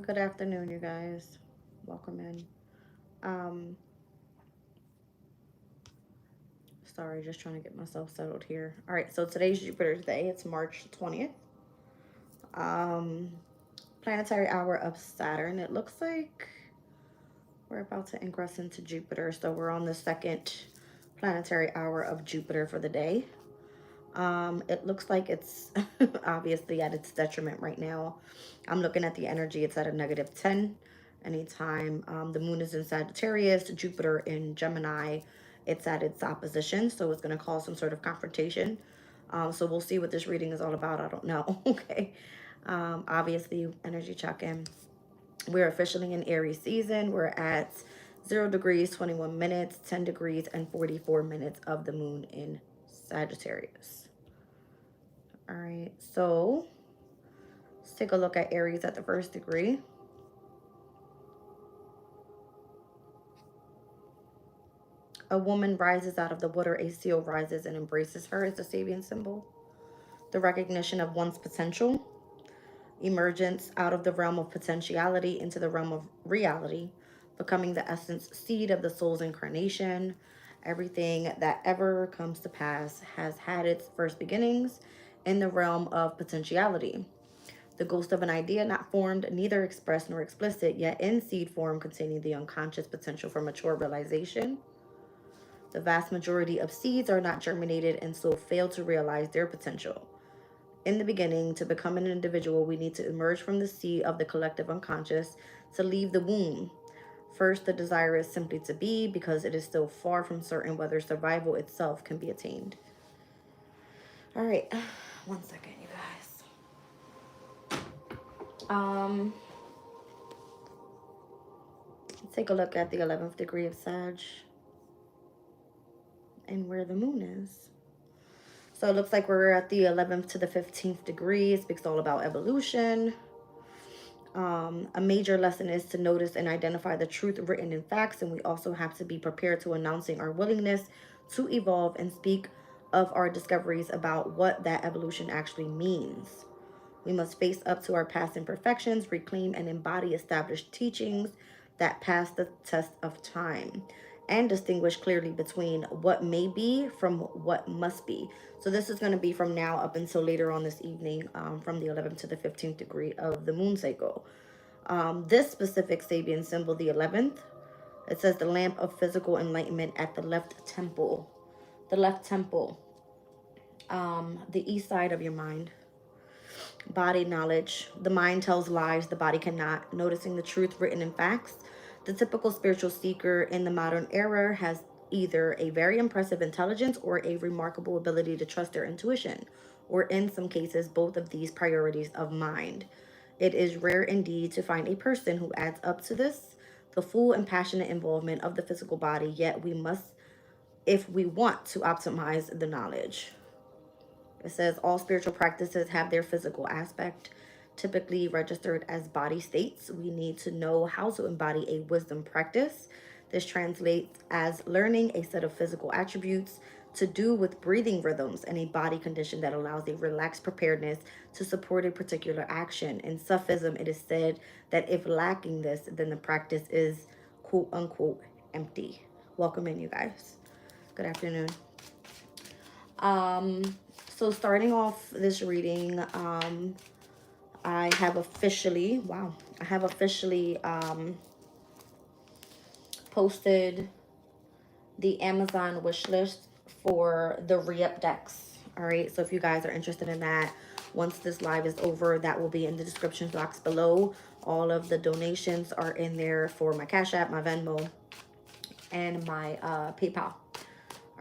Good afternoon, you guys. Welcome in. Um, Sorry, just trying to get myself settled here. All right, so today's Jupiter's Day. It's March 20th. Um, Planetary hour of Saturn. It looks like we're about to ingress into Jupiter, so we're on the second planetary hour of Jupiter for the day. It looks like it's obviously at its detriment right now. I'm looking at the energy. It's at a -10. Anytime the moon is in Sagittarius, Jupiter in Gemini, it's at its opposition. So it's going to cause some sort of confrontation. So we'll see what this reading is all about. I don't know. Okay. Obviously, energy check-in. We're officially in Aries season. We're at 0 degrees, 21 minutes, 10 degrees, and 44 minutes of the moon in Sagittarius. All right, so let's take a look at Aries at the first degree. A woman rises out of the water, a seal rises and embraces her is the Sabian symbol. The recognition of one's potential, emergence out of the realm of potentiality into the realm of reality, becoming the essence seed of the soul's incarnation. Everything that ever comes to pass has had its first beginnings in the realm of potentiality. The ghost of an idea not formed, neither expressed nor explicit, yet in seed form containing the unconscious potential for mature realization. The vast majority of seeds are not germinated and so fail to realize their potential. In the beginning, to become an individual, we need to emerge from the sea of the collective unconscious to leave the womb. First, the desire is simply to be, because it is still far from certain whether survival itself can be attained. All right, one second, you guys. Let's take a look at the 11th degree of Sag and where the moon is. So it looks like we're at the 11th to the 15th degree. It speaks all about evolution. A major lesson is to notice and identify the truth written in facts, and we also have to be prepared to announcing our willingness to evolve and speak of our discoveries about what that evolution actually means. We must face up to our past imperfections, reclaim and embody established teachings that pass the test of time, and distinguish clearly between what may be from what must be. So this is going to be from now up until later on this evening, from the 11th to the 15th degree of the moon cycle. This specific Sabian symbol, the 11th, it says the lamp of physical enlightenment at the left temple. The left temple, the east side of your mind. Body knowledge. The mind tells lies, the body cannot. Noticing the truth written in facts. The typical spiritual seeker in the modern era has either a very impressive intelligence or a remarkable ability to trust their intuition, or in some cases, both of these priorities of mind. It is rare indeed to find a person who adds up to this, the full and passionate involvement of the physical body, yet we must, if we want to optimize the knowledge. It says all spiritual practices have their physical aspect, typically registered as body states. We need to know how to embody a wisdom practice. This translates as learning a set of physical attributes to do with breathing rhythms and a body condition that allows a relaxed preparedness to support a particular action. In Sufism, it is said that if lacking this, then the practice is quote unquote empty. Welcome in, you guys. Good afternoon. So starting off this reading, I have officially posted the Amazon wish list for the re-up decks. All right, so if you guys are interested in that, once this live is over, that will be in the description box below. All of the donations are in there for my Cash App, my Venmo, and my PayPal.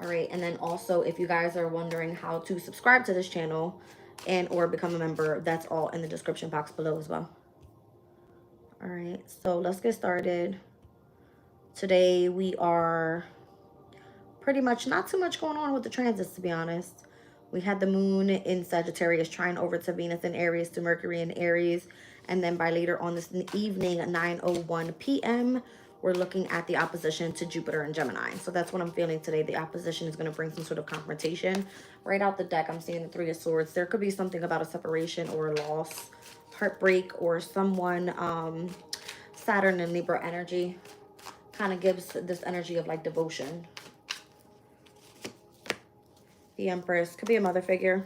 All right, and then also if you guys are wondering how to subscribe to this channel and or become a member, that's all in the description box below as well. All right, so let's get started. Today we are pretty much not too much going on with the transits, to be honest. We had the moon in Sagittarius trine over to Venus in Aries, to Mercury in Aries, and then by later on this evening at 9:01 p.m. we're looking at the opposition to Jupiter and Gemini. So that's what I'm feeling today. The opposition is going to bring some sort of confrontation. Right out the deck, I'm seeing the Three of Swords. There could be something about a separation or a loss, heartbreak, or someone, Saturn and Libra energy kind of gives this energy of like devotion. The Empress could be a mother figure.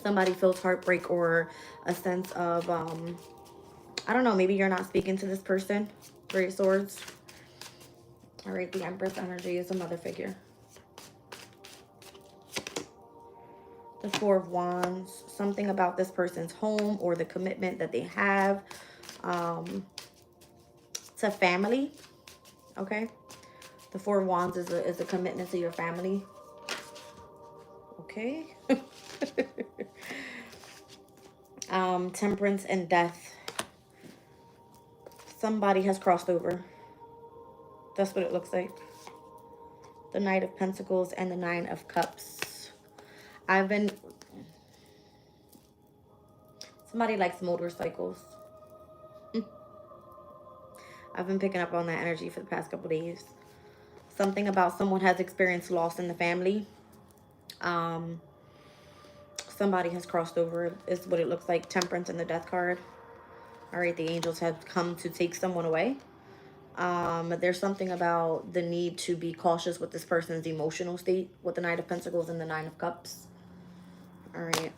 Somebody feels heartbreak or a sense of, I don't know, maybe you're not speaking to this person. Three of Swords. All right, the Empress energy is a mother figure. The Four of Wands, something about this person's home or the commitment that they have to family, okay? The Four of Wands is a commitment to your family, okay? Temperance and Death. Somebody has crossed over. That's what it looks like. The Knight of Pentacles and the Nine of Cups. Somebody likes motorcycles. I've been picking up on that energy for the past couple days. Something about someone has experienced loss in the family. Somebody has crossed over is what it looks like. Temperance and the Death card. All right, the angels have come to take someone away. There's something about the need to be cautious with this person's emotional state with the Knight of Pentacles and the Nine of Cups. All right.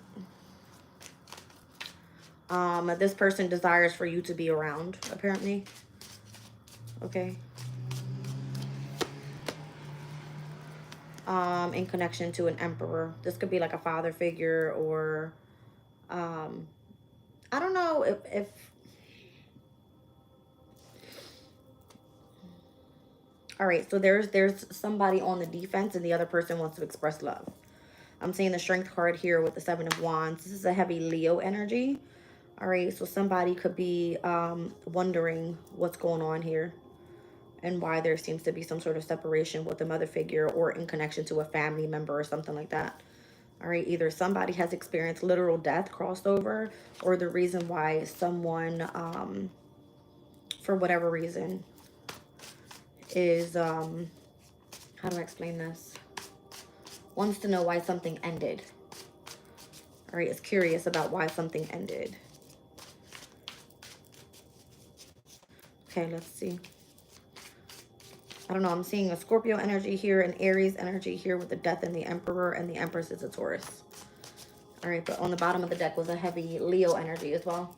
This person desires for you to be around, apparently. Okay. In connection to an emperor. This could be like a father figure, or I don't know if all right, so there's somebody on the defense and the other person wants to express love. I'm seeing the Strength card here with the Seven of Wands. This is a heavy Leo energy. All right, so somebody could be wondering what's going on here and why there seems to be some sort of separation with a mother figure or in connection to a family member or something like that. All right, either somebody has experienced literal death, crossed over, or the reason why someone, for whatever reason, is, how do I explain this? Wants to know why something ended. All right, is curious about why something ended. Okay, let's see. I don't know, I'm seeing a Scorpio energy here, an Aries energy here with the Death and the Emperor, and the Empress is a Taurus. All right, but on the bottom of the deck was a heavy Leo energy as well.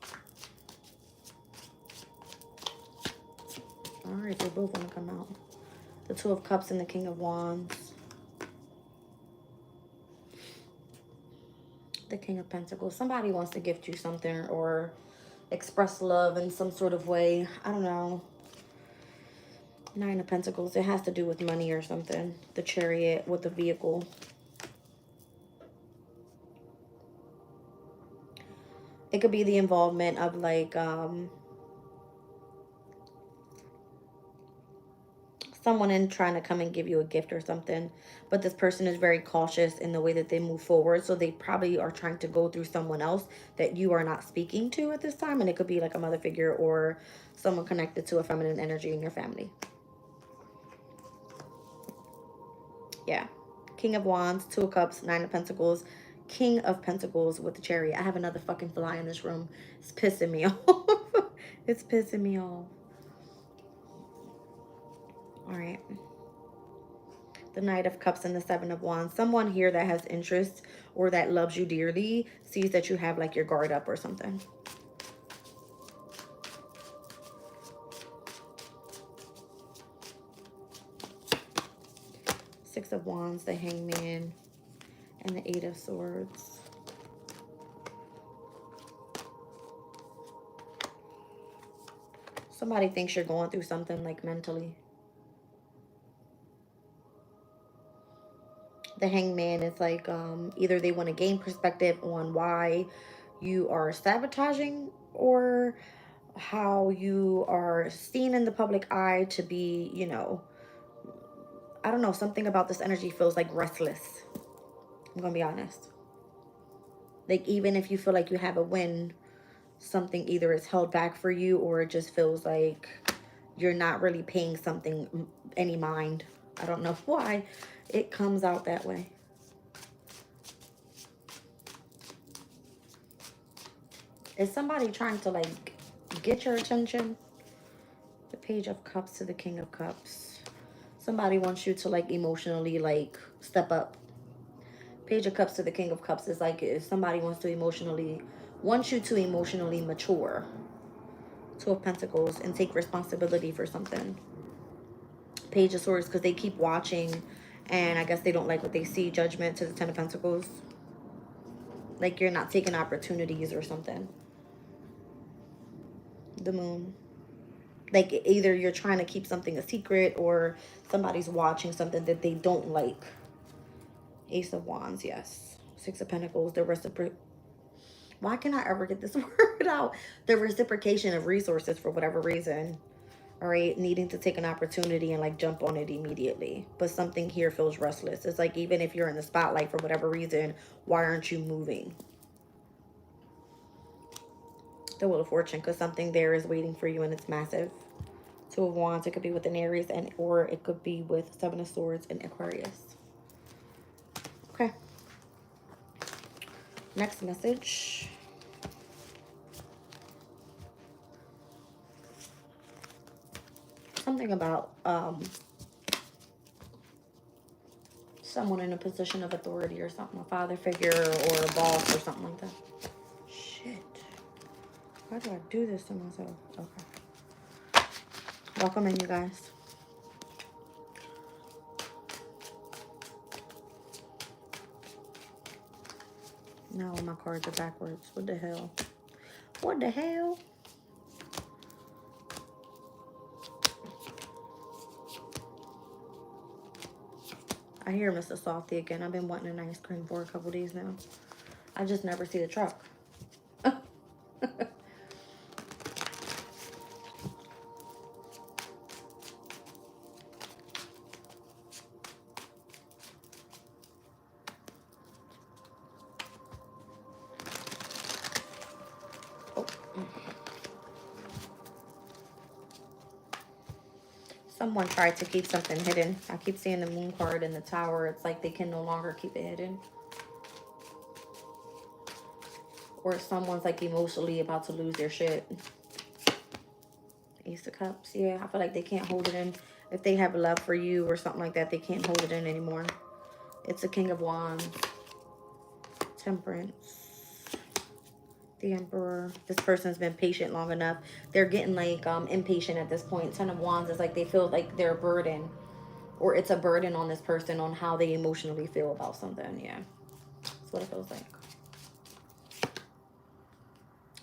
All right, they both want to come out. The Two of Cups and the King of Wands. The King of Pentacles. Somebody wants to gift you something or express love in some sort of way. I don't know. Nine of Pentacles. It has to do with money or something. The Chariot with the vehicle. It could be the involvement of like someone in trying to come and give you a gift or something, but this person is very cautious in the way that they move forward, so they probably are trying to go through someone else that you are not speaking to at this time, and it could be like a mother figure or someone connected to a feminine energy in your family. Yeah. King of Wands, Two of Cups, Nine of Pentacles, King of Pentacles with the Chariot. I have another fucking fly in this room. It's pissing me off. It's pissing me off. All right. The Knight of Cups and the Seven of Wands. Someone here that has interest or that loves you dearly sees that you have like your guard up or something. Six of Wands, the Hangman, and the Eight of Swords. Somebody thinks you're going through something like mentally. The Hangman is like either they want to gain perspective on why you are sabotaging or how you are seen in the public eye to be, you know, I don't know, something about this energy feels like restless. I'm gonna be honest. Like even if you feel like you have a win, something either is held back for you or it just feels like you're not really paying something any mind. I don't know why it comes out that way. Is somebody trying to like get your attention? The Page of Cups to the King of Cups. Somebody wants you to like emotionally like step up. Page of Cups to the King of Cups is like if somebody wants you to emotionally mature. Two of Pentacles and take responsibility for something. Page of Swords because they keep watching and I guess they don't like what they see. Judgment to the Ten of Pentacles. Like you're not taking opportunities or something. The Moon. Like either you're trying to keep something a secret or somebody's watching something that they don't like. Ace of Wands, yes. Six of Pentacles, the reciprocation. Why can I ever get this word out? The reciprocation of resources for whatever reason. All right, needing to take an opportunity and like jump on it immediately. But something here feels restless. It's like even if you're in the spotlight for whatever reason, why aren't you moving? The Wheel of Fortune, because something there is waiting for you and it's massive. Two of Wands, it could be with an Aries and or it could be with Seven of Swords and Aquarius. Okay. Next message. Something about someone in a position of authority or something, a father figure or a boss or something like that. Shit. Why do I do this to myself? Okay. Welcome in, you guys. No, my cards are backwards. What the hell? What the hell? I hear Mr. Softy again. I've been wanting an ice cream for a couple days now. I just never see the truck. Someone tried to keep something hidden. I keep seeing the Moon card in the Tower. It's like they can no longer keep it hidden. Or someone's like emotionally about to lose their shit. Ace of Cups. Yeah, I feel like they can't hold it in. If they have love for you or something like that, they can't hold it in anymore. It's a King of Wands. Temperance. The Emperor. This person's been patient long enough. They're getting like impatient at this point. Ten of Wands is like they feel like they're a burden. Or it's a burden on this person on how they emotionally feel about something. Yeah. That's what it feels like.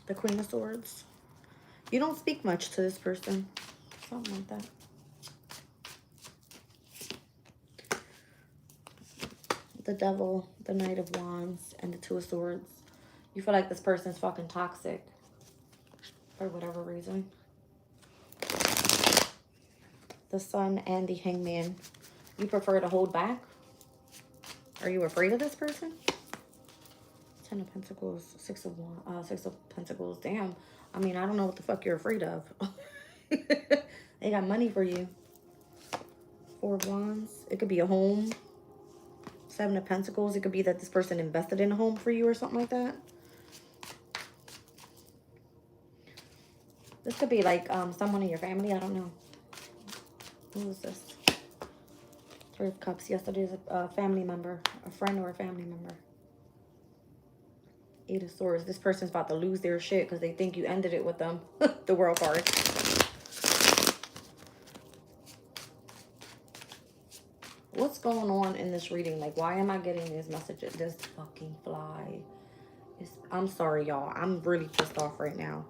The Queen of Swords. You don't speak much to this person. Something like that. The Devil, the Knight of Wands, and the Two of Swords. You feel like this person's fucking toxic. For whatever reason. The Sun and the Hangman. You prefer to hold back? Are you afraid of this person? Ten of Pentacles, Six of Pentacles. Damn. I mean, I don't know what the fuck you're afraid of. They got money for you. Four of Wands. It could be a home. Seven of Pentacles. It could be that this person invested in a home for you or something like that. This could be like someone in your family. I don't know. Who is this? Three of Cups. Yes, it is a family member. A friend or a family member. Eight of Swords. This person's about to lose their shit because they think you ended it with them. The World card. What's going on in this reading? Like, why am I getting these messages? This fucking fly. I'm sorry, y'all. I'm really pissed off right now.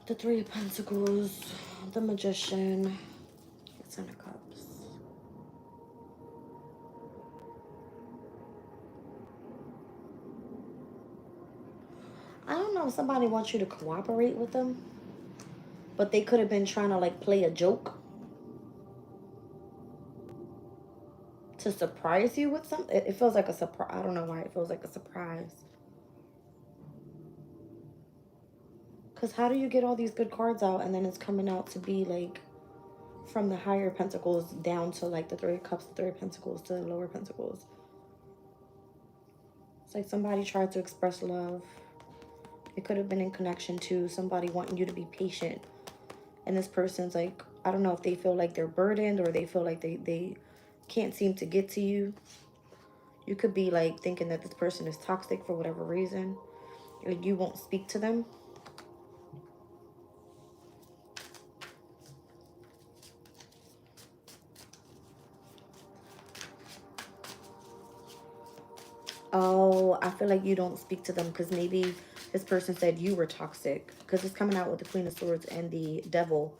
The Three of Pentacles. The Magician. The Ten of Cups. I don't know if somebody wants you to cooperate with them. But they could have been trying to, like, play a joke. To surprise you with something. It feels like a surprise. I don't know why it feels like a surprise. Because how do you get all these good cards out and then it's coming out to be like from the higher pentacles down to like the Three of Cups, the Three of Pentacles to the lower pentacles? It's like somebody tried to express love. It could have been in connection to somebody wanting you to be patient. And this person's like, I don't know if they feel like they're burdened or they feel like they can't seem to get to you. You could be like thinking that this person is toxic for whatever reason. Or you won't speak to them. Oh, I feel like you don't speak to them because maybe this person said you were toxic. Because it's coming out with the Queen of Swords and the Devil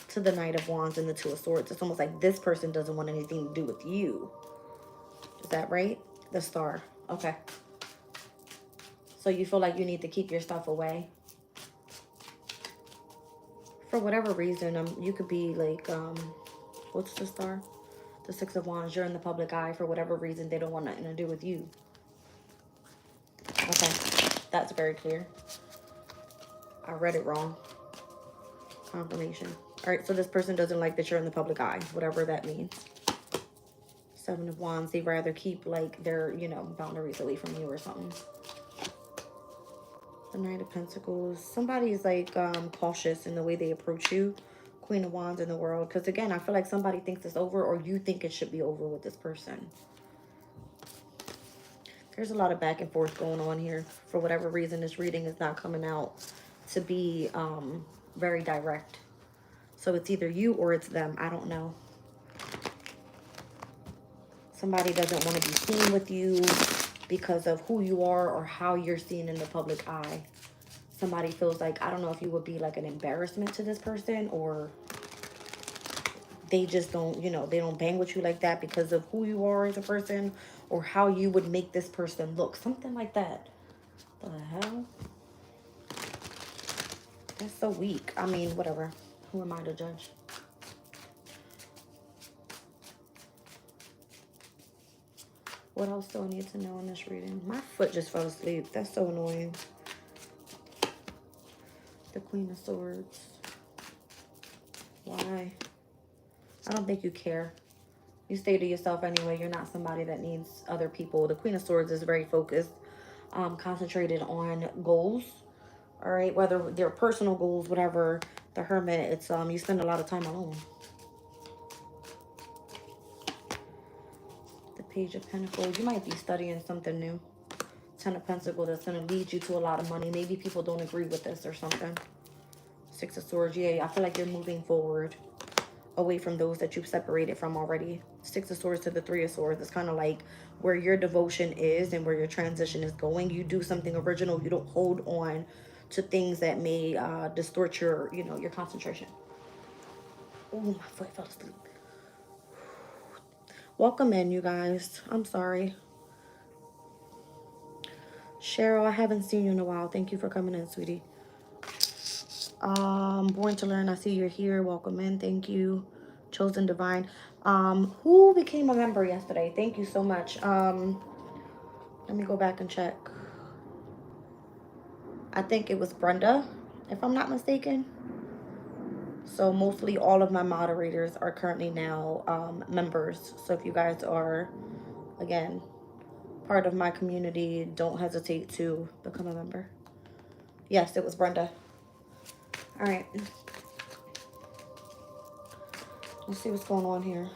to the Knight of Wands and the Two of Swords. It's almost like this person doesn't want anything to do with you. Is that right? The Star. Okay. So you feel like you need to keep your stuff away. For whatever reason, you could be like, what's the Star? The Six of Wands. You're in the public eye. For whatever reason, they don't want nothing to do with you. Okay. That's very clear. I read it wrong. Confirmation. All right, so this person doesn't like that you're in the public eye, whatever that means. Seven of Wands. They rather keep like their, you know, boundaries away from you or something. The Knight of Pentacles. Somebody is like cautious in the way they approach you. Queen of Wands in the World. Because again, I feel like somebody thinks it's over or you think it should be over with this person. There's a lot of back and forth going on here. For whatever reason, this reading is not coming out to be very direct. So it's either you or it's them. I don't know. Somebody doesn't want to be seen with you because of who you are or how you're seen in the public eye. Somebody feels like, I don't know if you would be like an embarrassment to this person or they just don't, you know, they don't bang with you like that because of who you are as a person or how you would make this person look. Something like that. The hell? That's so weak. I mean, whatever. Who am I to judge? What else do I need to know in this reading? My foot just fell asleep. That's so annoying. The Queen of Swords. Why? I don't think you care. You stay to yourself anyway. You're not somebody that needs other people. The Queen of Swords is very focused, concentrated on goals. All right, whether they're personal goals, whatever. The Hermit, it's you spend a lot of time alone. The Page of Pentacles. You might be studying something new. Ten of Pentacles, that's going to lead you to a lot of money. Maybe people don't agree with this or something. Six of Swords. Yeah, I feel like you're moving forward away from those that you've separated from already. Six of Swords to the Three of Swords. It's kind of like where your devotion is and where your transition is going. You do something original. You don't hold on to things that may distort your, you know, your concentration. Oh, my foot fell asleep. Welcome in, you guys. I'm sorry. Cheryl, I haven't seen you in a while. Thank you for coming in, sweetie. Born to Learn, I see you're here. Welcome in. Thank you. Chosen Divine. Who became a member yesterday? Thank you so much. Let me go back and check. I think it was Brenda, if I'm not mistaken. So mostly all of my moderators are currently now members. So if you guys are, again, part of my community, don't hesitate to become a member. Yes, it was Brenda. All right. Let's see what's going on here.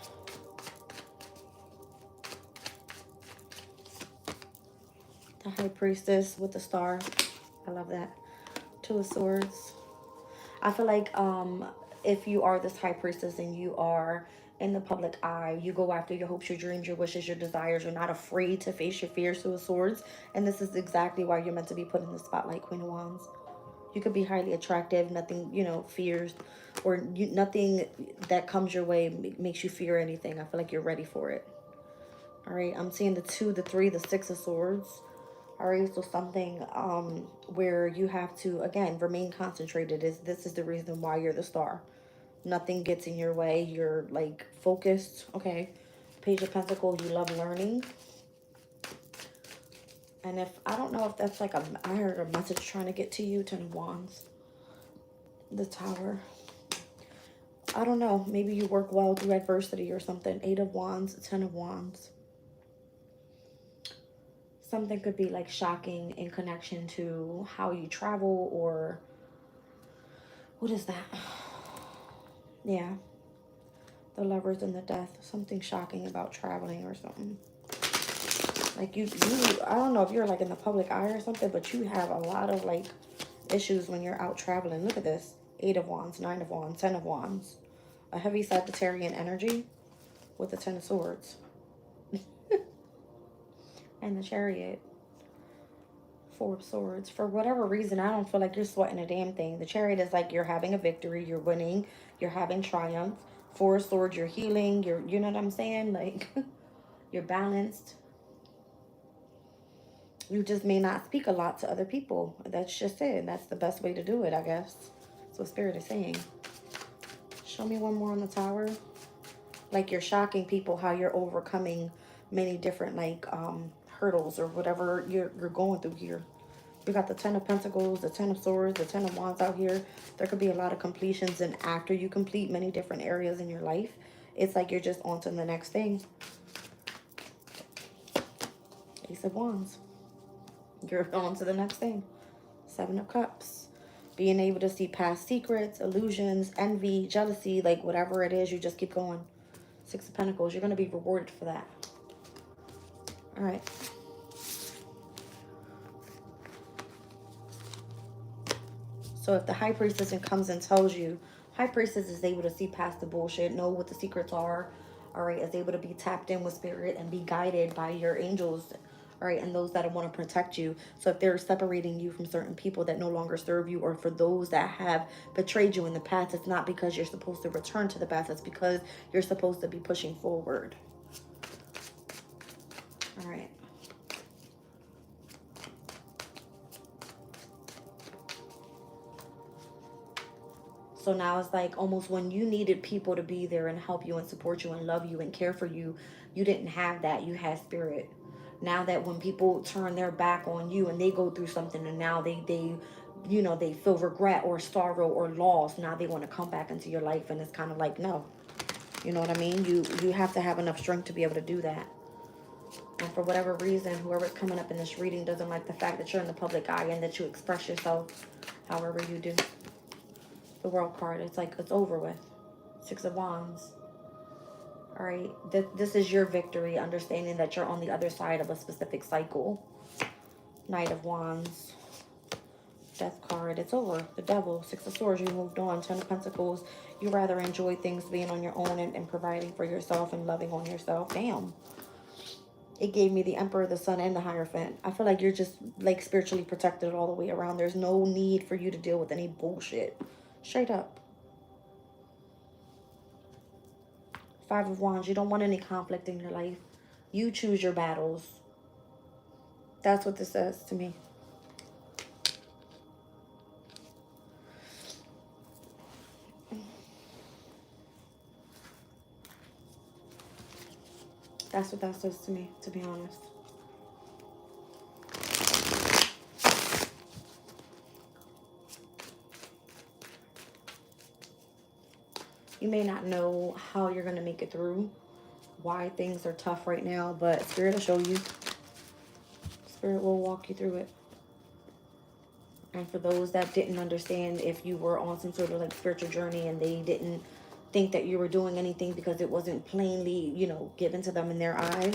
The High Priestess with the star. I love that. Two of Swords. I feel like if you are this High Priestess and you are in the public eye, you go after your hopes, your dreams, your wishes, your desires. You're not afraid to face your fears. Two of Swords. And this is exactly why you're meant to be put in the spotlight, Queen of Wands. You could be highly attractive. Nothing, you know, fears or nothing that comes your way makes you fear anything. I feel like you're ready for it. All right. I'm seeing the 2, the 3, the 6 of Swords. All right. So something where you have to, again, remain concentrated. This is the reason why you're the star. Nothing gets in your way. You're like focused. Okay. Page of Pentacles. You love learning. And if, I don't know if that's like I heard a message trying to get to you. Ten of Wands. The Tower. I don't know. Maybe you work well through adversity or something. Eight of Wands. Ten of Wands. Something could be like shocking in connection to how you travel, or what is that? Yeah, the Lovers and the Death. Something shocking about traveling or something. Like you, I don't know if you're like in the public eye or something, but you have a lot of like issues when you're out traveling. Look at this. 8 of Wands, 9 of Wands, 10 of Wands. A heavy Sagittarian energy with the 10 of Swords. And the Chariot. 4 of Swords. For whatever reason, I don't feel like you're sweating a damn thing. The Chariot is like you're having a victory, you're winning, you're having triumph. 4 of Swords, you're healing, you know what I'm saying? Like, you're balanced. You just may not speak a lot to other people. That's just it. That's the best way to do it, I guess. That's what Spirit is saying. Show me one more on the Tower. Like you're shocking people, how you're overcoming many different like hurdles or whatever you're going through here. We got the 10 of Pentacles, the 10 of Swords, the 10 of Wands out here. There could be a lot of completions, and after you complete many different areas in your life, it's like you're just on to the next thing. Ace of Wands. You're on to the next thing. 7 of Cups. Being able to see past secrets, illusions, envy, jealousy, like whatever it is, you just keep going. 6 of Pentacles. You're going to be rewarded for that. All right. So if the High Priestess comes and tells you, High Priestess is able to see past the bullshit, know what the secrets are, all right, is able to be tapped in with Spirit and be guided by your angels, all right, and those that want to protect you. So if they're separating you from certain people that no longer serve you, or for those that have betrayed you in the past, it's not because you're supposed to return to the past, it's because you're supposed to be pushing forward. All right. So now it's like almost when you needed people to be there and help you and support you and love you and care for you, you didn't have that. You had Spirit. Now that when people turn their back on you and they go through something, and now they you know, they feel regret or sorrow or loss, now they want to come back into your life, and it's kind of like, no. You know what I mean? You have to have enough strength to be able to do that. And for whatever reason, whoever's coming up in this reading doesn't like the fact that you're in the public eye and that you express yourself however you do. The World card, it's like it's over with. 6 of Wands. All right, this is your victory, understanding that you're on the other side of a specific cycle. Knight of Wands. Death card, it's over. The Devil. 6 of Swords, you moved on. 10 of Pentacles, you rather enjoy things being on your own and providing for yourself and loving on yourself. Damn. It gave me the Emperor, the Sun, and the Hierophant. I feel like you're just like spiritually protected all the way around. There's no need for you to deal with any bullshit. Straight up. 5 of Wands, you don't want any conflict in your life. You choose your battles. That's what this says to me. That's what that says to me, to be honest. You may not know how you're going to make it through, why things are tough right now, but Spirit will show you. Spirit will walk you through it. And for those that didn't understand, if you were on some sort of like spiritual journey and they didn't think that you were doing anything because it wasn't plainly, you know, given to them in their eyes,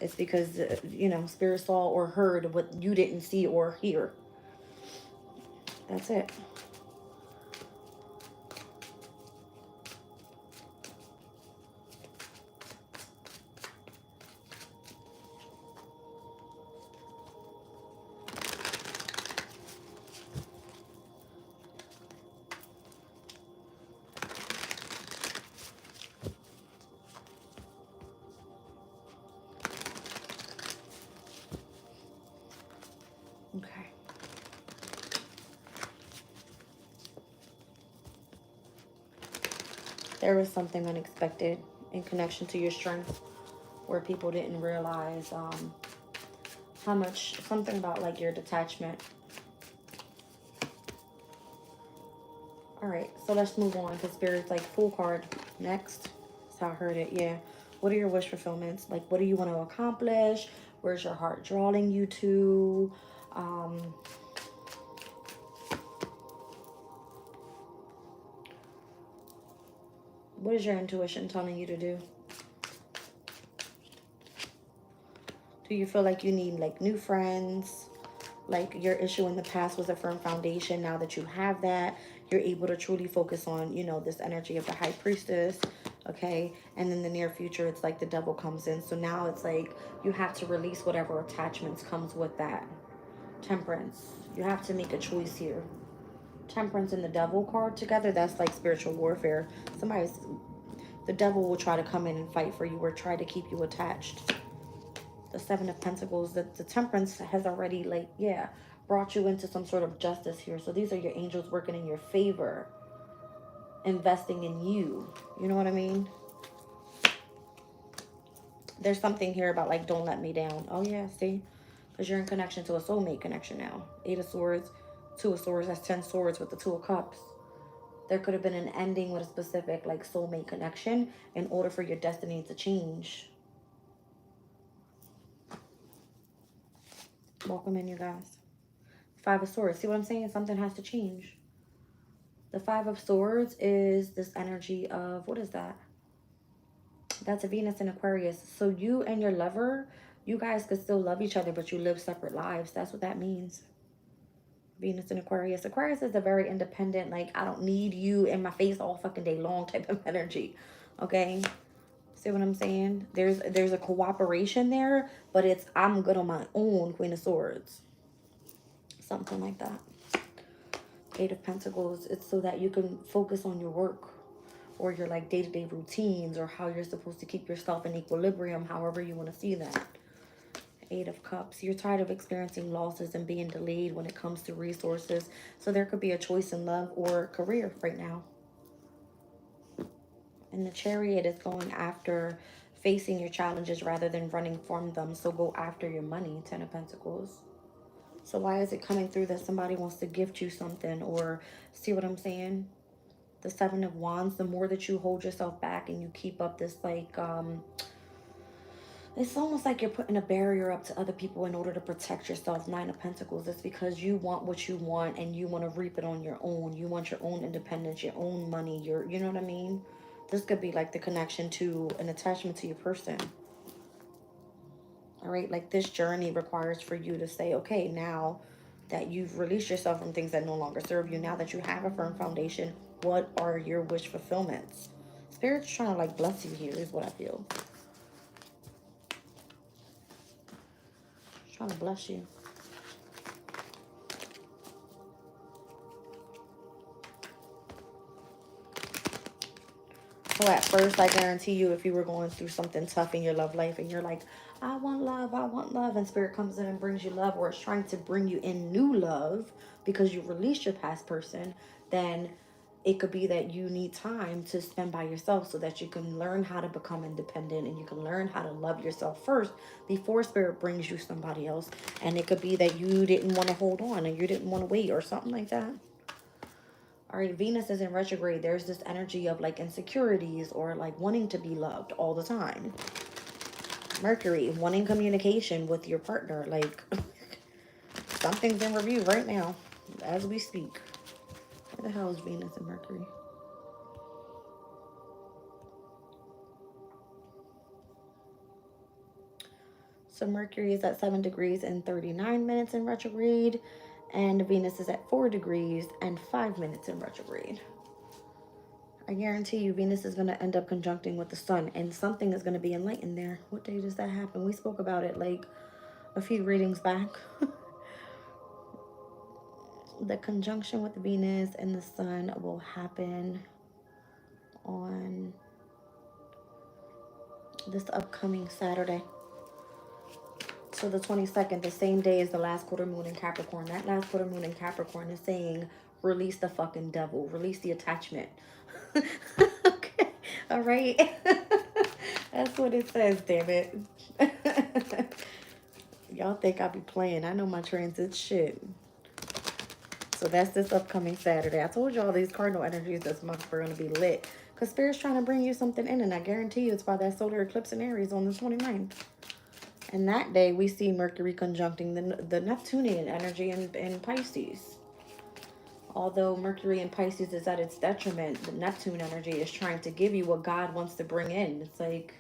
it's because, you know, Spirit saw or heard what you didn't see or hear. That's it. Okay. There was something unexpected in connection to your strength where people didn't realize how much, something about like your detachment. All right, so let's move on because Spirit's like Fool card next. That's how I heard it, yeah. What are your wish fulfillments? Like, what do you want to accomplish? Where's your heart drawing you to? What is your intuition telling you to do? Do you feel like you need like new friends? Like your issue in the past was a firm foundation. Now that you have that, you're able to truly focus on, you know, this energy of the high priestess. Okay. And in the near future, it's like the devil comes in. So now it's like you have to release whatever attachments comes with that. Temperance. You have to make a choice here. Temperance and the devil card together, that's like spiritual warfare. The devil will try to come in and fight for you or try to keep you attached. The Seven of Pentacles, the Temperance has already, like, yeah, brought you into some sort of justice here. So these are your angels working in your favor, investing in you. You know what I mean? There's something here about, like, don't let me down. Oh, yeah, see? Because you're in connection to a soulmate connection now. 8 of Swords, 2 of Swords, that's 10 Swords with the 2 of Cups. There could have been an ending with a specific, like, soulmate connection in order for your destiny to change. Welcome in, you guys. 5 of Swords. See what I'm saying? Something has to change. The 5 of Swords is this energy of, what is that? That's a Venus in Aquarius. So you and your lover, you guys could still love each other, but you live separate lives. That's what that means. Venus in Aquarius. Aquarius is a very independent, like, I don't need you in my face all fucking day long type of energy. Okay? See what I'm saying? There's a cooperation there, but it's I'm good on my own, Queen of Swords. Something like that. 8 of Pentacles. It's so that you can focus on your work or your like day-to-day routines or how you're supposed to keep yourself in equilibrium, however you want to see that. 8 of Cups. You're tired of experiencing losses and being delayed when it comes to resources. So there could be a choice in love or career right now. And the Chariot is going after facing your challenges rather than running from them. So go after your money, 10 of Pentacles. So why is it coming through that somebody wants to gift you something or see what I'm saying? The 7 of Wands, the more that you hold yourself back and you keep up this like, it's almost like you're putting a barrier up to other people in order to protect yourself. 9 of Pentacles. It's because you want what you want and you want to reap it on your own. You want your own independence, your own money, you know what I mean? This could be like the connection to an attachment to your person. All right, like this journey requires for you to say, okay, now that you've released yourself from things that no longer serve you, now that you have a firm foundation, what are your wish fulfillments? Spirit's trying to like bless you here is what I feel. It's trying to bless you. So at first, I guarantee you, if you were going through something tough in your love life and you're like, I want love, and Spirit comes in and brings you love, or it's trying to bring you in new love because you released your past person, then it could be that you need time to spend by yourself so that you can learn how to become independent and you can learn how to love yourself first before Spirit brings you somebody else. And it could be that you didn't want to hold on and you didn't want to wait or something like that. All right, Venus is in retrograde. There's this energy of like insecurities or like wanting to be loved all the time. Mercury, wanting communication with your partner. Like something's in review right now as we speak. Where the hell is Venus and Mercury? So Mercury is at 7 degrees and 39 minutes in retrograde. And Venus is at 4 degrees and 5 minutes in retrograde. I guarantee you Venus is going to end up conjuncting with the sun. And something is going to be enlightened there. What day does that happen? We spoke about it like a few readings back. The conjunction with Venus and the sun will happen on this upcoming Saturday. So the 22nd, the same day as the last quarter moon in Capricorn. That last quarter moon in Capricorn is saying, release the fucking devil. Release the attachment. Okay. All right. That's what it says, damn it. Y'all think I be playing. I know my transits shit. So that's this upcoming Saturday. I told y'all these cardinal energies this month were going to be lit. Because Spirit's trying to bring you something in. And I guarantee you it's by that solar eclipse in Aries on the 29th. And that day, we see Mercury conjuncting the Neptunian energy in Pisces. Although Mercury in Pisces is at its detriment, the Neptune energy is trying to give you what God wants to bring in. It's like,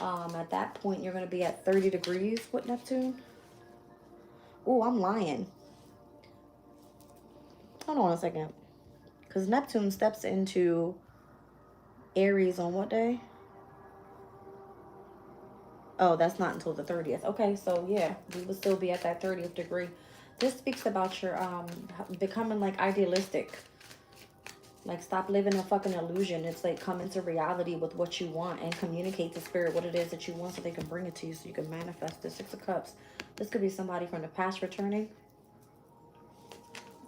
at that point, you're going to be at 30 degrees with Neptune. Oh, I'm lying. Hold on a second. Because Neptune steps into Aries on what day? Oh, that's not until the 30th. Okay, so yeah, we will still be at that 30th degree. This speaks about your becoming like idealistic. Like, stop living a fucking illusion. It's like, come into reality with what you want and communicate to spirit what it is that you want so they can bring it to you so you can manifest the Six of Cups. This could be somebody from the past returning,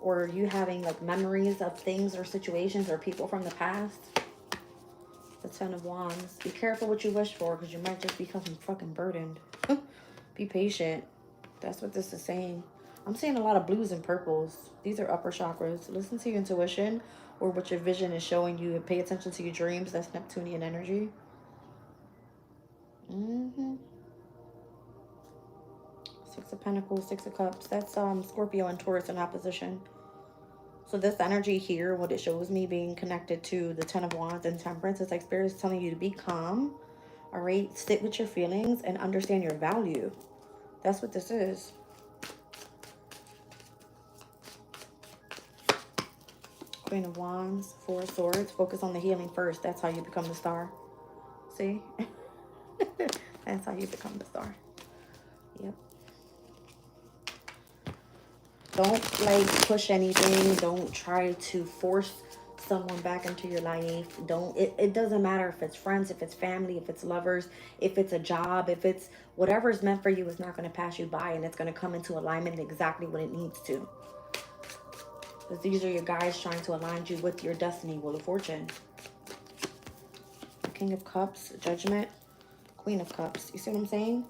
or you having like memories of things or situations or people from the past. The Ten of Wands. Be careful what you wish for, because you might just become fucking burdened. Be patient. That's what this is saying. I'm seeing a lot of blues and purples. These are upper chakras. Listen to your intuition or what your vision is showing you. Pay attention to your dreams. That's Neptunian energy. Six of Pentacles, Six of Cups. That's Scorpio and Taurus in opposition. So this energy here, what it shows me being connected to the Ten of Wands and Temperance, it's like Spirit is telling you to be calm, all right? Sit with your feelings and understand your value. That's what this is. Queen of Wands, Four of Swords. Focus on the healing first. That's how you become the star. See? That's how you become the star. Yep. Don't like push anything. Don't try to force someone back into your life. It doesn't matter if it's friends, if it's family, if it's lovers, if it's a job, if it's whatever is meant for you is not going to pass you by, and it's going to come into alignment exactly when it needs to. Because these are your guys trying to align you with your destiny, Wheel of Fortune. King of Cups, Judgment, Queen of Cups. You see what I'm saying?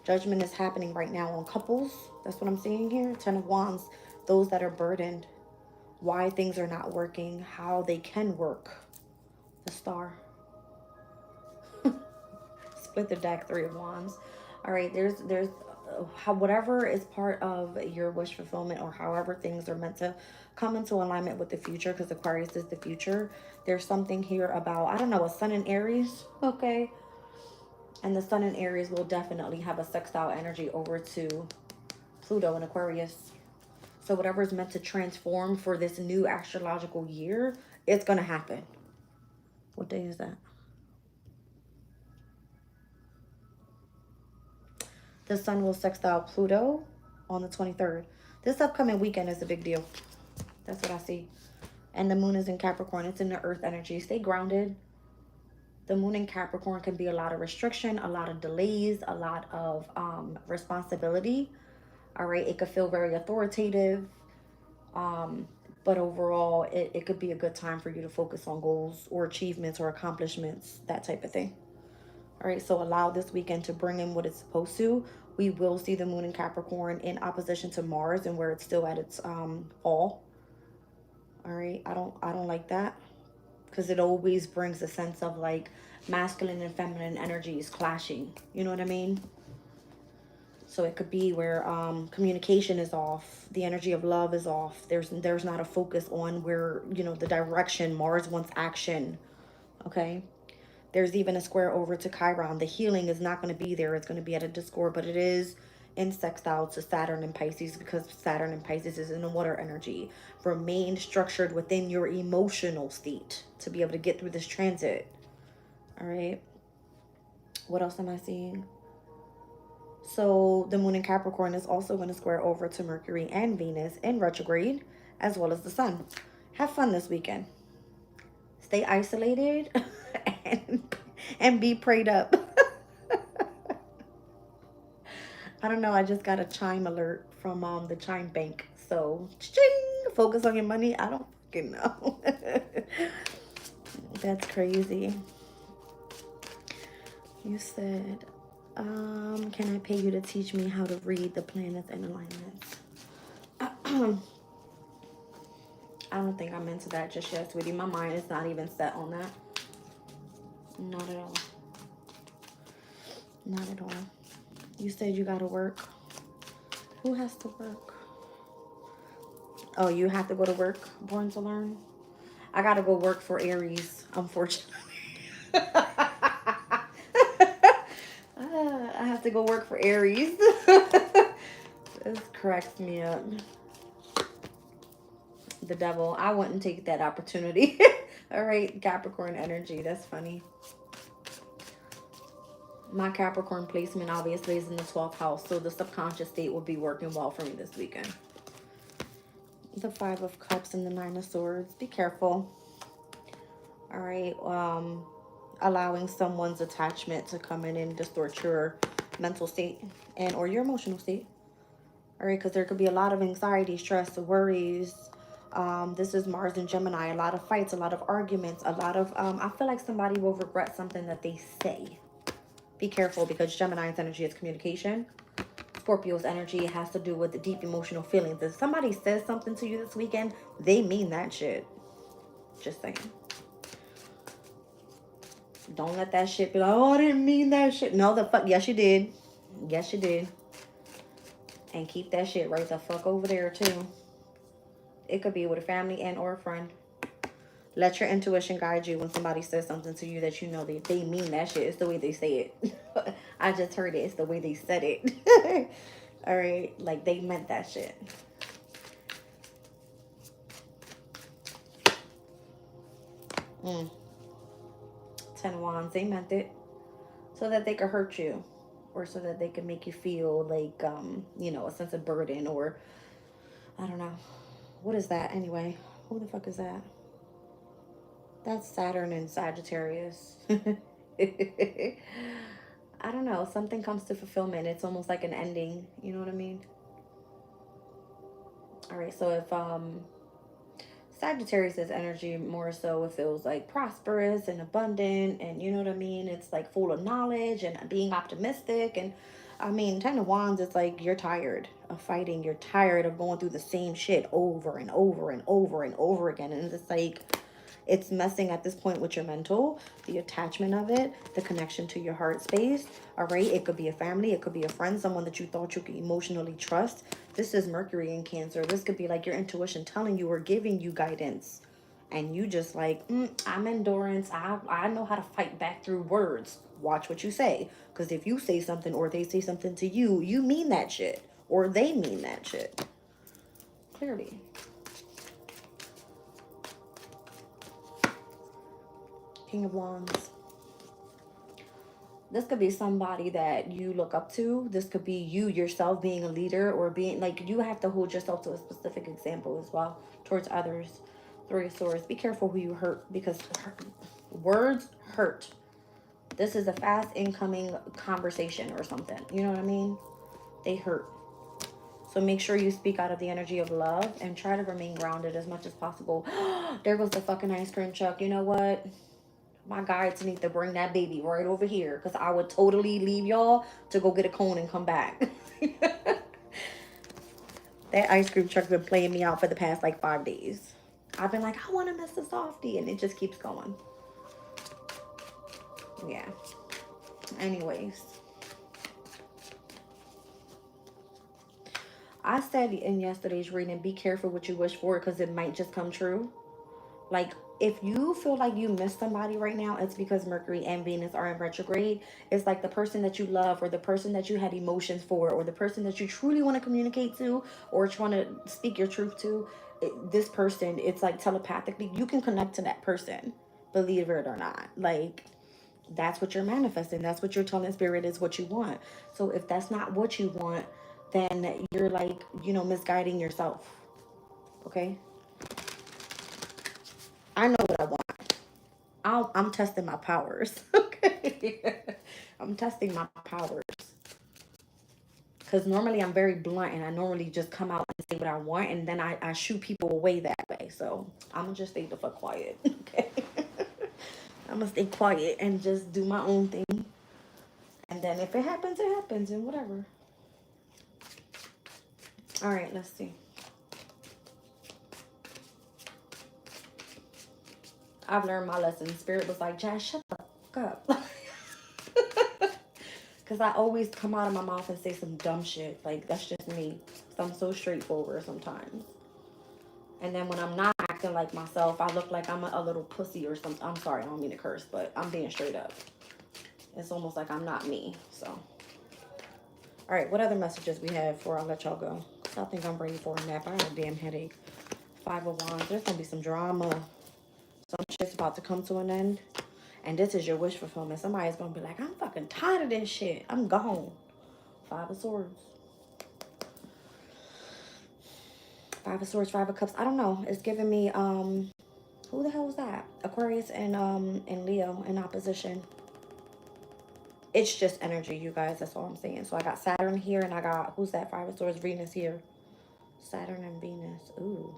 Judgment is happening right now on couples. That's what I'm seeing here. Ten of Wands, those that are burdened. Why things are not working, how they can work. The Star. Split the deck, Three of Wands. All right, there's whatever is part of your wish fulfillment, or however things are meant to come into alignment with the future, because Aquarius is the future. There's something here about, I don't know, a Sun in Aries, okay? And the Sun in Aries will definitely have a sextile energy over to Pluto in Aquarius. So whatever is meant to transform for this new astrological year, it's going to happen. What day is that? The Sun will sextile Pluto on the 23rd. This upcoming weekend is a big deal. That's what I see. And the Moon is in Capricorn. It's in the Earth energy. Stay grounded. The Moon in Capricorn can be a lot of restriction, a lot of delays, a lot of responsibility. All right. It could feel very authoritative. But overall, it could be a good time for you to focus on goals or achievements or accomplishments, that type of thing. All right, so allow this weekend to bring in what it's supposed to. We will see the Moon in Capricorn in opposition to Mars, and where it's still at its fall. All right, I don't like that, because it always brings a sense of like masculine and feminine energies clashing. You know what I mean? So it could be where communication is off, the energy of love is off. There's not a focus on where, you know, the direction. Mars wants action. Okay. There's even a square over to Chiron. The healing is not going to be there. It's going to be at a discord, but it is in sextile to Saturn and Pisces, because Saturn and Pisces is in the water energy. Remain structured within your emotional state to be able to get through this transit. All right. What else am I seeing? So the Moon in Capricorn is also going to square over to Mercury and Venus in retrograde, as well as the Sun. Have fun this weekend. Stay isolated and be prayed up. I don't know. I just got a chime alert from the chime bank. So focus on your money. I don't fucking know. That's crazy. You said, can I pay you to teach me how to read the planets and alignments? I don't think I'm into that just yet, sweetie. My mind is not even set on that. Not at all. Not at all. You said you gotta work. Who has to work? Oh, you have to go to work, born to learn? I gotta go work for Aries, unfortunately. I have to go work for Aries. This cracks me up. The devil. I wouldn't take that opportunity. All right, Capricorn energy. That's funny. My Capricorn placement obviously is in the 12th house, so the subconscious state will be working well for me this weekend. The 5 of Cups and the 9 of Swords. Be careful. All right. Allowing someone's attachment to come in and distort your mental state and or your emotional state. All right, because there could be a lot of anxiety, stress, worries. This is Mars and Gemini. A lot of fights, a lot of arguments, a lot of... I feel like somebody will regret something that they say. Be careful, because Gemini's energy is communication. Scorpio's energy has to do with the deep emotional feelings. If somebody says something to you this weekend, they mean that shit. Just saying. Don't let that shit be like, oh, I didn't mean that shit. No, the fuck. Yes, you did. Yes, you did. And keep that shit right the fuck over there, too. It could be with a family and or a friend. Let your intuition guide you when somebody says something to you that you know they mean that shit. It's the way they say it. I just heard it. It's the way they said it. All right? Like, they meant that shit. Mm. 10 of Wands. They meant it. So that they could hurt you. Or so that they could make you feel like, you know, a sense of burden. Or, I don't know. What is that anyway? Who the fuck is that? That's Saturn and Sagittarius. I don't know. Something comes to fulfillment. It's almost like an ending. You know what I mean? All right. So if Sagittarius is energy more so, it feels like prosperous and abundant, and you know what I mean? It's like full of knowledge and being optimistic. And I mean, 10 of Wands, it's like you're tired of fighting. You're tired of going through the same shit over and over and over and over again. And it's like, it's messing at this point with your mental, the attachment of it, the connection to your heart space. All right. It could be a family. It could be a friend, someone that you thought you could emotionally trust. This is Mercury in Cancer. This could be like your intuition telling you or giving you guidance. And you just like, I'm endurance. I know how to fight back through words. Watch what you say. Because if you say something or they say something to you, you mean that shit. Or they mean that shit. Clearly. King of Wands. This could be somebody that you look up to. This could be you yourself being a leader or being like, you have to hold yourself to a specific example as well towards others. 3 of Swords. Be careful who you hurt, because words hurt. This is a fast incoming conversation or something. You know what I mean? They hurt. So make sure you speak out of the energy of love and try to remain grounded as much as possible. There goes the fucking ice cream truck. You know what? My guides need to bring that baby right over here, because I would totally leave y'all to go get a cone and come back. That ice cream truck been playing me out for the past like 5 days. I've been like, I want to miss the softie, and it just keeps going. Yeah. Anyways. I said in yesterday's reading, be careful what you wish for, because it might just come true. Like, if you feel like you miss somebody right now, it's because Mercury and Venus are in retrograde. It's like the person that you love, or the person that you had emotions for, or the person that you truly want to communicate to, or trying to speak your truth to. This person, it's like telepathically, you can connect to that person, believe it or not. Like, that's what you're manifesting. That's what you're telling spirit is what you want. So if that's not what you want, then you're like, you know, misguiding yourself. Okay? I know what I want. I'm testing my powers. Okay. I'm testing my powers. Because normally I'm very blunt, and I normally just come out and say what I want, and then I shoot people away that way. So I'm going to just stay the fuck quiet. Okay. I'm going to stay quiet and just do my own thing. And then if it happens, it happens, and whatever. All right, let's see. I've learned my lesson. Spirit was like, Jazz, shut the fuck up. Because I always come out of my mouth and say some dumb shit. Like, that's just me. So I'm so straightforward sometimes. And then when I'm not acting like myself, I look like I'm a little pussy or something. I'm sorry, I don't mean to curse, but I'm being straight up. It's almost like I'm not me. So, all right, what other messages we have before I let y'all go? I think I'm ready for a nap. I have a damn headache. 5 of Wands. There's going to be some drama. Some shit's about to come to an end. And this is your wish fulfillment. Somebody's going to be like, I'm fucking tired of this shit. I'm gone. 5 of Swords. 5 of Swords, 5 of Cups. I don't know. It's giving me, who the hell was that? Aquarius and Leo in opposition. It's just energy, you guys. That's all I'm saying. So I got Saturn here and I got, who's that? 5 of Swords, Venus here. Saturn and Venus. Ooh.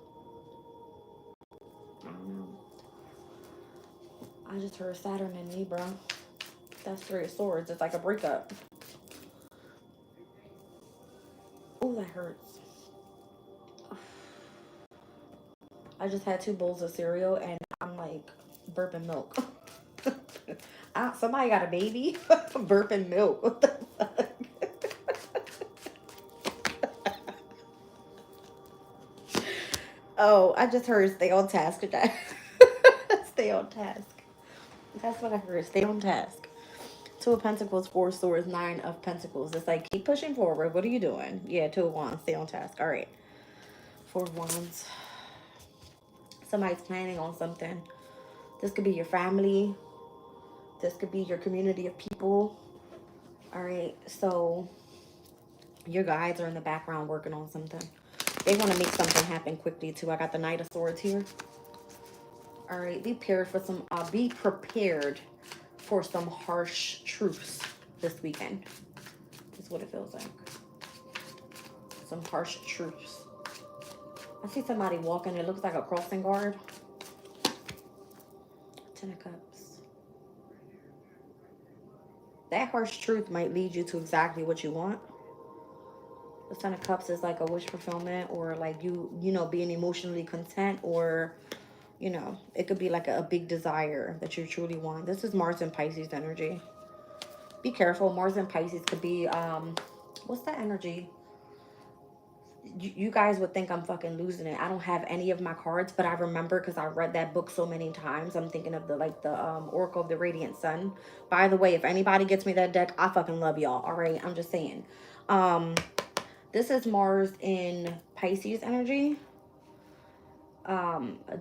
I don't know. I just heard Saturn and Libra. That's 3 of Swords. It's like a breakup. Ooh, that hurts. I just had 2 bowls of cereal and I'm like burping milk. Somebody got a baby? Burping milk. What the fuck? Oh, I just heard stay on task today. Stay on task. That's what I heard. Stay on task. 2 of Pentacles, 4 of Swords, 9 of Pentacles. It's like, keep pushing forward. What are you doing? Yeah, 2 of Wands. Stay on task. All right. 4 of Wands. Somebody's planning on something. This could be your family. This could be your community of people. All right. So your guides are in the background working on something. They want to make something happen quickly too. I got the Knight of Swords here. All right. Be prepared for some. Be prepared for some harsh truths this weekend. That's what it feels like. Some harsh truths. I see somebody walking. It looks like a crossing guard. 10 of Cups. That harsh truth might lead you to exactly what you want. The 10 of Cups is like a wish fulfillment, or like you know, being emotionally content, or, you know, it could be like a big desire that you truly want. This is Mars and Pisces energy. Be careful. Mars and Pisces could be, what's that energy? You guys would think I'm fucking losing it. I don't have any of my cards, but I remember because I read that book so many times. I'm thinking of the Oracle of the Radiant Sun. By the way, if anybody gets me that deck, I fucking love y'all. All right, I'm just saying. This is Mars in Pisces energy.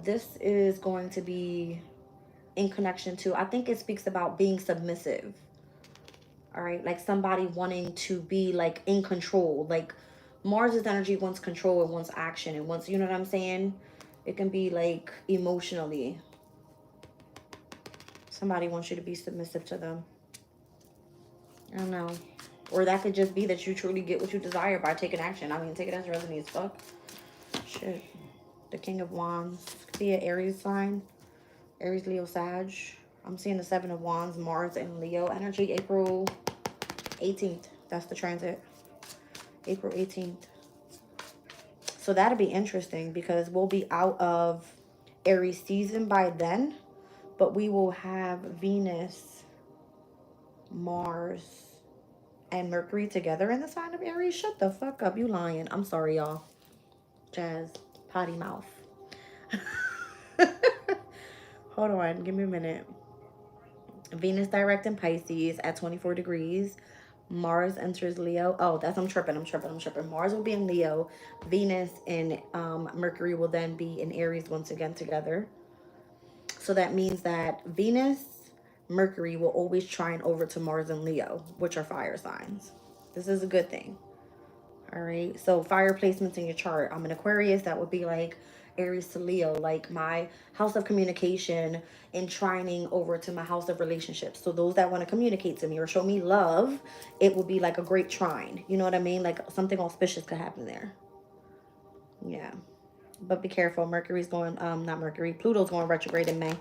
This is going to be in connection to, I think it speaks about being submissive. All right, like somebody wanting to be like in control. Like Mars's energy wants control and wants action and wants, you know what I'm saying? It can be like emotionally. Somebody wants you to be submissive to them. I don't know. Or that could just be that you truly get what you desire by taking action. I mean, take it as resonates. Fuck. Shit. The King of Wands. Could be an Aries sign. Aries, Leo, Sag. I'm seeing the 7 of Wands, Mars and Leo energy. April 18th. That's the transit. April 18th. So that'll be interesting because we'll be out of Aries season by then. But we will have Venus, Mars, and Mercury together in the sign of Aries. Shut the fuck up. You lying. I'm sorry, y'all. Jazz. Potty mouth. Hold on. Give me a minute. Venus direct in Pisces at 24 degrees. Mars enters Leo. Oh, I'm tripping. Mars will be in Leo. Venus and Mercury will then be in Aries once again together. So that means that Venus, Mercury will always trine over to Mars and Leo, which are fire signs. This is a good thing. All right. So fire placements in your chart. I'm an Aquarius. That would be like Aries to Leo, like my house of communication and trining over to my house of relationships. So those that want to communicate to me or show me love, it will be like a great trine. You know what I mean? Like something auspicious could happen there. Yeah. But be careful. Mercury's going, not Mercury, Pluto's going retrograde in May.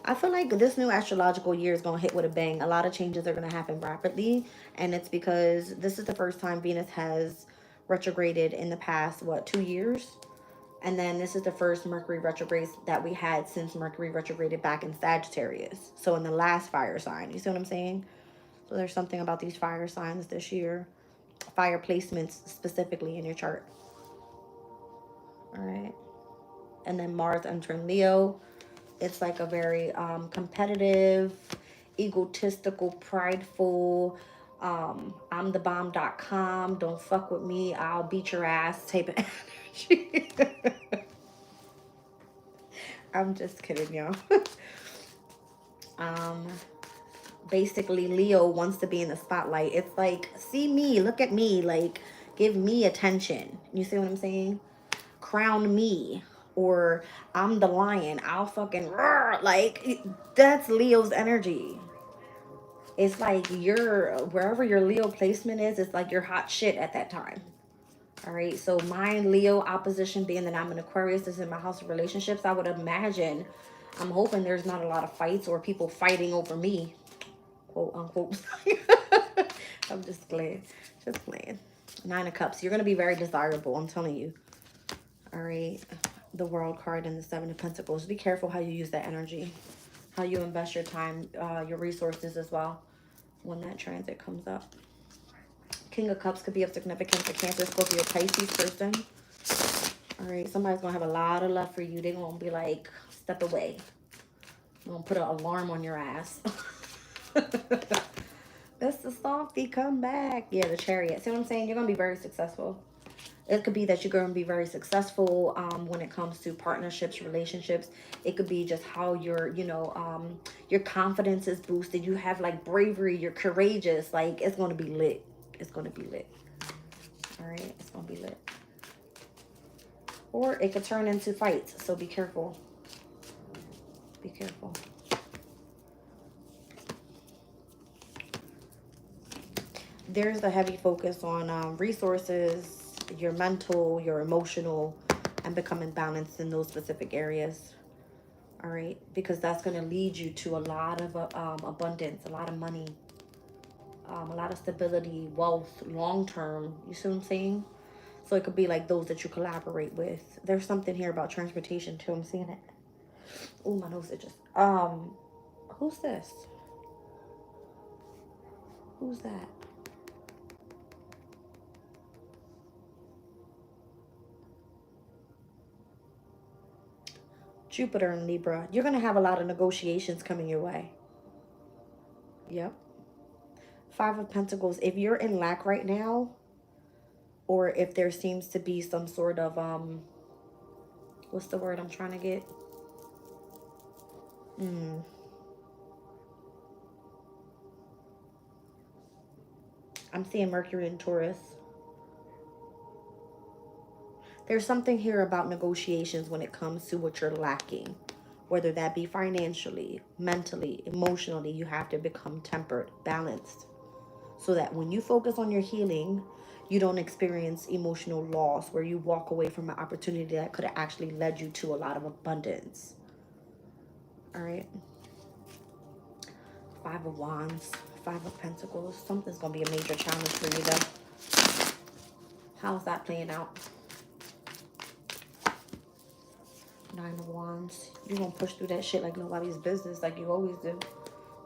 I feel like this new astrological year is going to hit with a bang. A lot of changes are going to happen rapidly. And it's because this is the first time Venus has retrograded in the past, 2 years? And then this is the first Mercury retrograde that we had since Mercury retrograded back in Sagittarius. So in the last fire sign. You see what I'm saying? So there's something about these fire signs this year. Fire placements specifically in your chart. All right. And then Mars entering Leo. It's like a very competitive, egotistical, prideful, I'm the bomb.com, don't fuck with me, I'll beat your ass type of energy. I'm just kidding, y'all. um, Basically, Leo wants to be in the spotlight. It's like, see me, look at me, like, give me attention. You see what I'm saying? Crown me. Or I'm the lion, I'll fucking roar. Like, that's Leo's energy. It's like wherever your Leo placement is, it's like you're hot shit at that time. All right. So my Leo opposition being that I'm an Aquarius is in my house of relationships. I would imagine, I'm hoping there's not a lot of fights or people fighting over me, quote unquote. I'm just playing. Just playing. Nine of Cups. You're going to be very desirable. I'm telling you. All right. The World card and the Seven of Pentacles. Be careful how you use that energy. How you invest your time, your resources as well when that transit comes up. King of Cups could be of significance to Cancer, Scorpio, Pisces person. All right, somebody's going to have a lot of love for you. They're going to be like, step away. I'm going to put an alarm on your ass. Mr. Softy, come back. Yeah, the Chariot. See what I'm saying? You're going to be very successful. It could be that you're going to be very successful when it comes to partnerships, relationships. It could be just how your confidence is boosted. You have like bravery. You're courageous. Like, it's going to be lit. It's going to be lit. All right. It's going to be lit. Or it could turn into fights. So be careful. Be careful. There's the heavy focus on resources, your mental, your emotional, and becoming balanced in those specific areas. All right, because that's going to lead you to a lot of abundance, a lot of money, a lot of stability, wealth, long term. You see what I'm saying? So it could be like those that you collaborate with. There's something here about transportation too. I'm seeing it. Oh, my nose itches. Who's this? Who's that? Jupiter and Libra. You're going to have a lot of negotiations coming your way. Yep. Five of Pentacles. If you're in lack right now, or if there seems to be some sort of, what's the word I'm trying to get? I'm seeing Mercury and Taurus. There's something here about negotiations when it comes to what you're lacking. Whether that be financially, mentally, emotionally, you have to become tempered, balanced. So that when you focus on your healing, you don't experience emotional loss where you walk away from an opportunity that could have actually led you to a lot of abundance. All right. Five of Wands, Five of Pentacles. Something's going to be a major challenge for you though. How's that playing out? Nine of Wands. You're going to push through that shit like nobody's business, like you always do.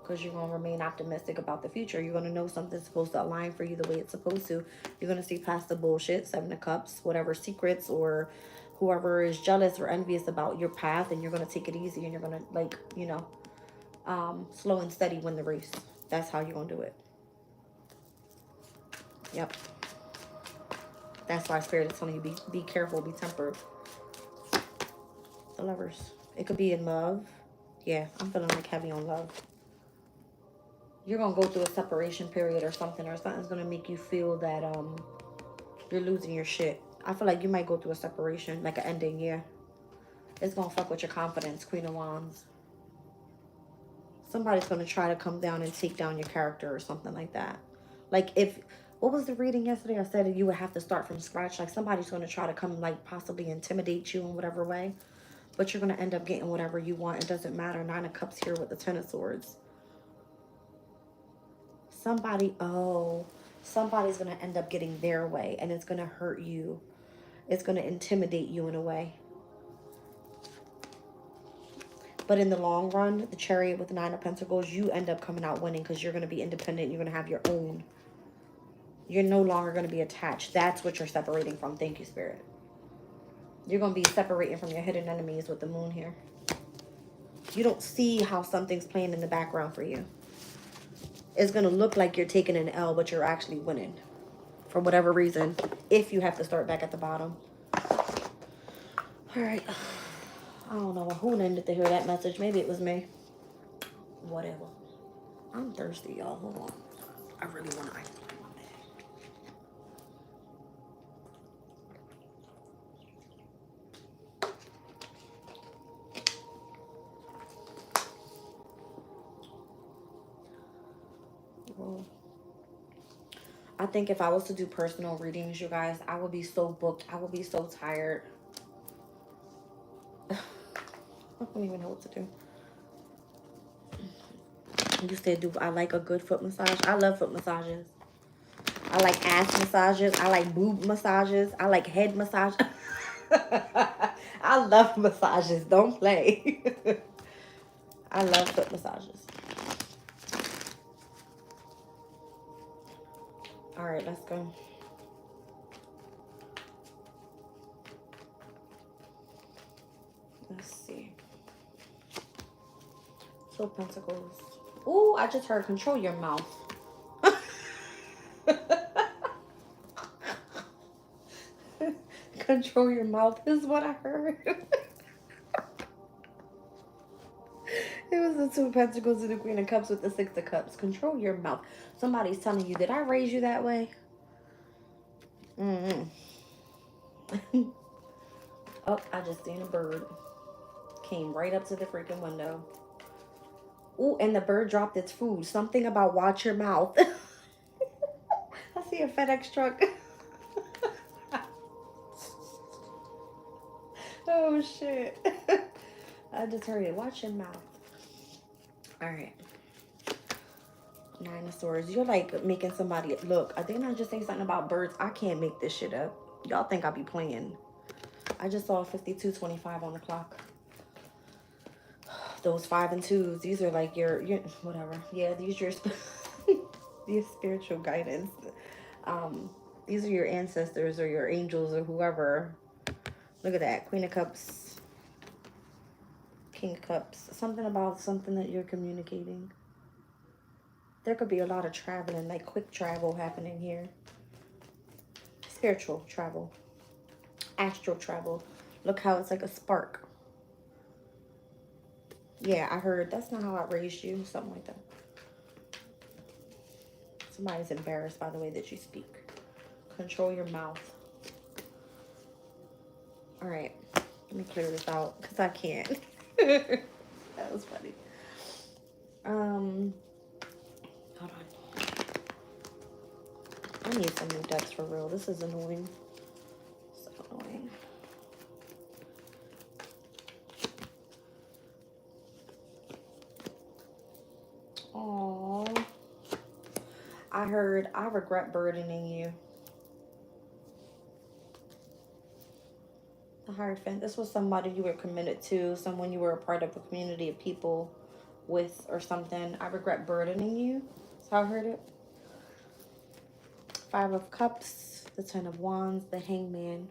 Because you're going to remain optimistic about the future. You're going to know something's supposed to align for you the way it's supposed to. You're going to see past the bullshit, Seven of Cups, whatever secrets or whoever is jealous or envious about your path. And you're going to take it easy and you're going to, like, you know, slow and steady win the race. That's how you're going to do it. Yep. That's why Spirit is telling you, be careful, be tempered. The Lovers. It could be in love. Yeah, I'm feeling like heavy on love. You're going to go through a separation period or something's going to make you feel that you're losing your shit. I feel like you might go through a separation, like an ending, yeah. It's going to fuck with your confidence, Queen of Wands. Somebody's going to try to come down and take down your character or something like that. Like if, what was the reading yesterday? I said you would have to start from scratch. Like somebody's going to try to come, like possibly intimidate you in whatever way. But you're going to end up getting whatever you want. It doesn't matter. Nine of Cups here with the Ten of Swords. Somebody's going to end up getting their way. And it's going to hurt you. It's going to intimidate you in a way. But in the long run, the Chariot with the 9 of Pentacles, you end up coming out winning because you're going to be independent. You're going to have your own. You're no longer going to be attached. That's what you're separating from. Thank you, Spirit. You're going to be separating from your hidden enemies with the moon here. You don't see how something's playing in the background for you. It's going to look like you're taking an L, but you're actually winning. For whatever reason, if you have to start back at the bottom. All right. I don't know who needed to hear that message. Maybe it was me. Whatever. I'm thirsty, y'all. Hold on. I really want to ice cream on that. Well, I think if I was to do personal readings, you guys, I would be so booked. I would be so tired. I don't even know what to do. You said, I like a good foot massage? I love foot massages. I like ass massages. I like boob massages. I like head massage. I love massages. Don't play. I love foot massages. All right, let's go. Let's see. So Pentacles. Ooh, I just heard control your mouth. Control your mouth is what I heard. It was the 2 of Pentacles and the Queen of Cups with the 6 of Cups. Control your mouth. Somebody's telling you, did I raise you that way? Oh, I just seen a bird. Came right up to the freaking window. Ooh, and the bird dropped its food. Something about watch your mouth. I see a FedEx truck. Oh, shit. I just heard it. Watch your mouth. All right. 9 of Swords. You're like making somebody look. I didn't I just say something about birds? I can't make this shit up. Y'all think I be playing. I just saw 52:25 on the clock. Those 5 and 2s. These are like your whatever. Yeah, these are your spiritual guidance. These are your ancestors or your angels or whoever. Look at that. Queen of Cups. King of Cups. Something about something that you're communicating. There could be a lot of traveling, like quick travel happening here. Spiritual travel. Astral travel. Look how it's like a spark. Yeah, I heard that's not how I raised you. Something like that. Somebody's embarrassed by the way that you speak. Control your mouth. All right. Let me clear this out because I can't. That was funny. Hold on. I need some new decks for real. This is annoying. So annoying. Aww. I heard, I regret burdening you. The Hierophant. This was somebody you were committed to. Someone you were a part of a community of people with or something. I regret burdening you. That's how I heard it. 5 of Cups. The 10 of Wands. The Hangman.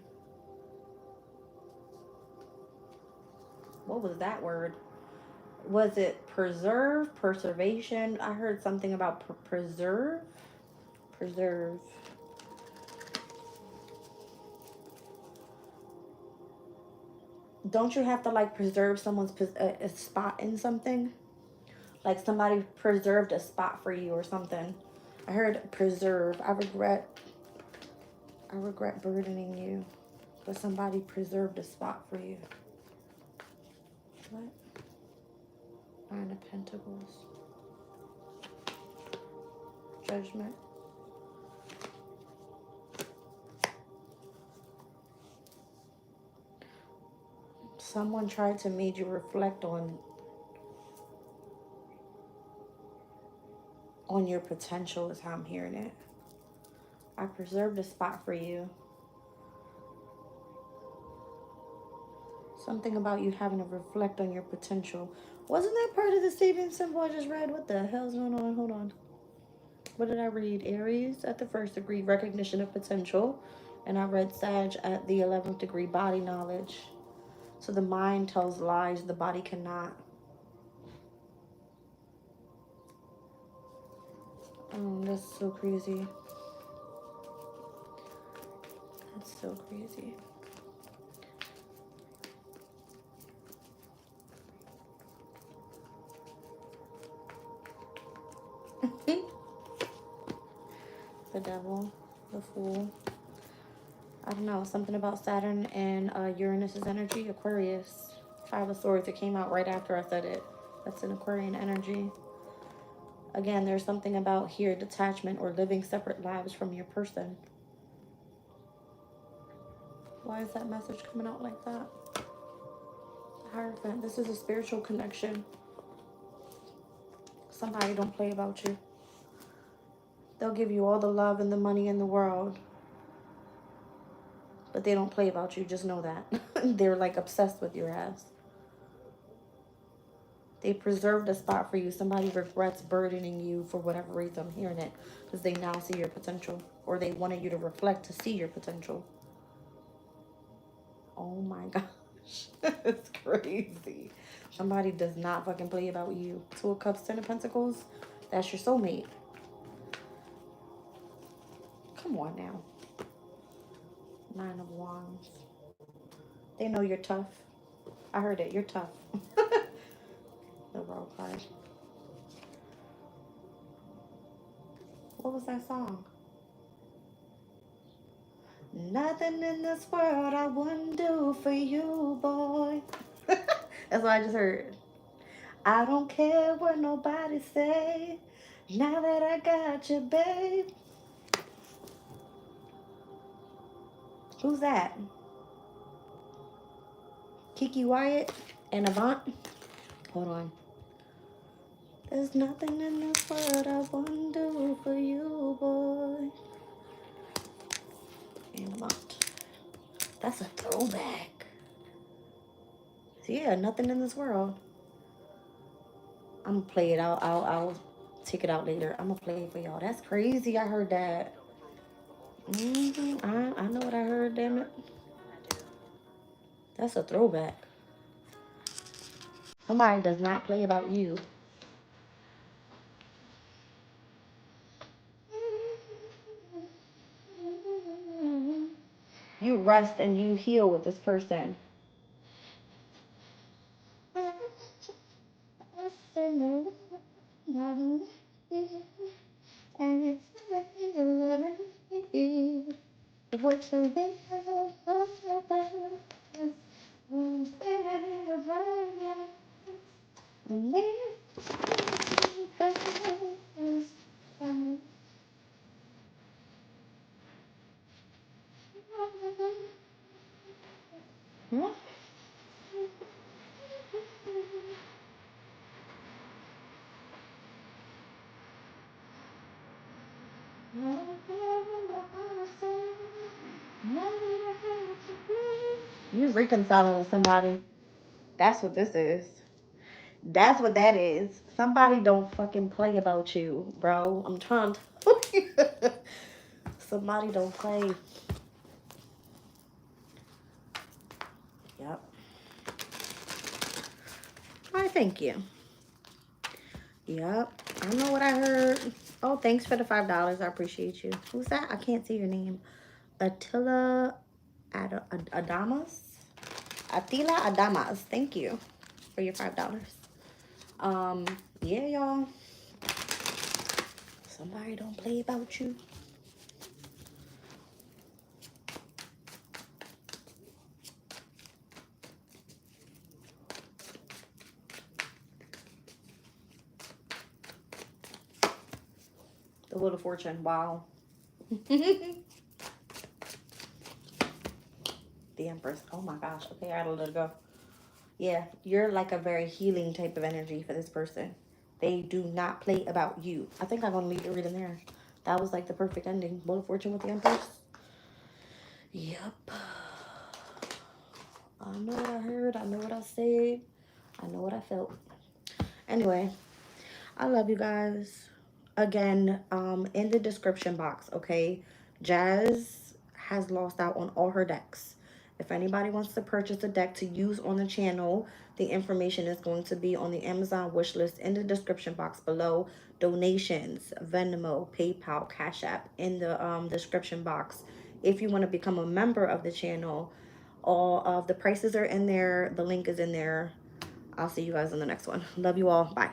What was that word? Was it preserve? Preservation? I heard something about preserve. Preserve. Don't you have to like preserve someone's a spot in something? Like somebody preserved a spot for you or something. I heard preserve. I regret burdening you. But somebody preserved a spot for you. What? 9 of Pentacles. Judgment. Someone tried to make you reflect on your potential is how I'm hearing it. I preserved a spot for you. Something about you having to reflect on your potential. Wasn't that part of the saving symbol I just read? What the hell's going on? Hold on. What did I read? Aries at the 1st degree, recognition of potential. And I read Sag at the 11th degree, body knowledge. So the mind tells lies, the body cannot. Oh, that's so crazy. That's so crazy. The devil, the fool. I don't know, something about Saturn and Uranus's energy, Aquarius. 5 of Swords, it came out right after I said it. That's an Aquarian energy. Again, there's something about here, detachment or living separate lives from your person. Why is that message coming out like that? Hierophant, this is a spiritual connection. Somebody don't play about you. They'll give you all the love and the money in the world, but they don't play about you. Just know that. They're like obsessed with your ass. They preserved a spot for you. Somebody regrets burdening you for whatever reason. I'm hearing it because they now see your potential, or they wanted you to reflect to see your potential. Oh my gosh. It's crazy. Somebody does not fucking play about you. 2 of Cups, 10 of Pentacles. That's your soulmate. Come on now. 9 of Wands. They know you're tough. I heard it. You're tough. The World card. What was that song? Nothing in this world I wouldn't do for you, boy. That's what I just heard. I don't care what nobody say. Now that I got you, babe. Who's that? Kiki Wyatt and Avant? Hold on. There's nothing in this world I wouldn't do for you, boy. And Avant. That's a throwback. So yeah, nothing in this world. I'm gonna play it out. I'll take it out later. I'm gonna play it for y'all. That's crazy. I heard that. I know what I heard. Damn it. That's a throwback. Somebody does not play about you. You rest and you heal with this person. You reconciling with somebody. That's what this is. That's what that is. Somebody don't fucking play about you, bro. I'm trying to tell you. Somebody don't play. Yep. Why, thank you. Yep. I know what I heard. Oh, thanks for the $5. I appreciate you. Who's that? I can't see your name. Attila Adamas? Attila Adamas. Thank you for your $5. Yeah, y'all. Somebody don't play about you. The Wheel of Fortune. Wow. The Empress. Oh my gosh. Okay, I gotta let it go. Yeah, you're like a very healing type of energy for this person. They do not play about you. I think I'm gonna leave the reading there. That was like the perfect ending. Wheel of Fortune with the Empress. Yep. I know what I heard. I know what I said. I know what I felt. Anyway, I love you guys. Again, in the description box, okay? Jazz has lost out on all her decks. If anybody wants to purchase a deck to use on the channel, the information is going to be on the Amazon wish list in the description box below. Donations, Venmo, PayPal, Cash App in the description box. If you want to become a member of the channel, all of the prices are in there. The link is in there. I'll see you guys in the next one. Love you all. Bye.